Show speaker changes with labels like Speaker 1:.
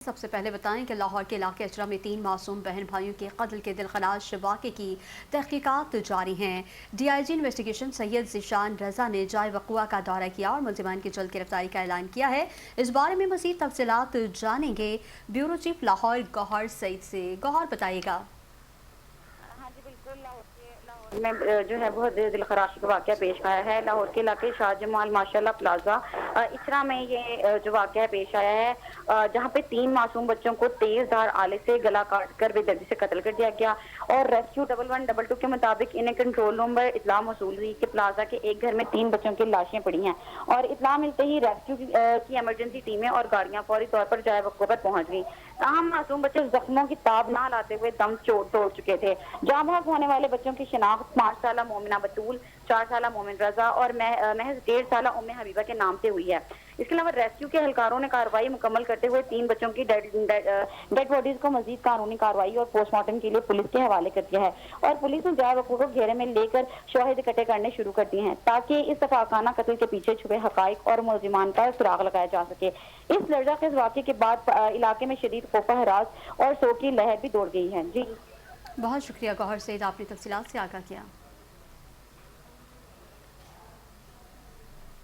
Speaker 1: सबसे पहले बताएं कि लाहौर के इलाके अचरा में 3 मासूम बहन भाइयों के कत्ल के दिलखराश वाक़े की तहकीकात जारी हैं। DIG इन्वेस्टिगेशन सैयद ज़ीशान रज़ा ने जाए वक़ुआ का दौरा किया और मुलज़िमान की जल्द गिरफ्तारी का ऐलान किया है। इस बारे में मज़ीद तफ़सीलात जानेंगे ब्यूरो चीफ लाहौर गौहर सईद से। गौहर बताइएगा।
Speaker 2: हाँ जी बिल्कुल, लाहौर में जो है बहुत दिलखराश का वाक़या पेश आया है। लाहौर के इलाके शाहजमाल माशाल्लाह प्लाजा इचरा में ये जो वाक़या पेश आया है, जहाँ पे 3 मासूम बच्चों को तेज़धार आले से गला काट कर बेदर्दी से कत्ल कर दिया गया। और रेस्क्यू 1112 के मुताबिक इन्हें कंट्रोल रूम पर इत्तला मौसूल हुई कि प्लाजा के एक घर में 3 बच्चों की लाशें पड़ी हैं और इत्तला मिलते ही रेस्क्यू की इमरजेंसी टीमें और गाड़ियां फौरी तौर पर जाए वक़्त पर पहुंच गई। ताहम मासूम बच्चे जख्मों की ताब ना लाते हुए दम तोड़ चुके थे। जाँ भाग होने वाले बच्चों की शिनाख्त 5 साला मोमिना बतूल, 4 साला मोमिन रजा और महज 1.5 साला उम्मे हबीबा के नाम से हुई है। इसके अलावा रेस्क्यू के एहलकारों ने कार्रवाई मुकम्मल करते हुए 3 बच्चों की डेड बॉडीज को मजीद कानूनी कार्रवाई और पोस्टमार्टम के लिए पुलिस के हवाले कर दिया है और पुलिस ने जाए वक़ूअ को घेरे में लेकर शवाहिद इकट्ठे करने शुरू कर दिए हैं ताकि इस तफाकाना कत्ल के पीछे छुपे हकाइक और मुलजिमान का सुराग लगाया जा सके। इस लड़जाखेज वाक़े के बाद इलाके में शदीद खौफ हरास और शोक की लहर भी दौड़ गई है। जी
Speaker 1: बहुत शुक्रिया गौहर सईद, आपने तफ़सीलात से आगाह किया।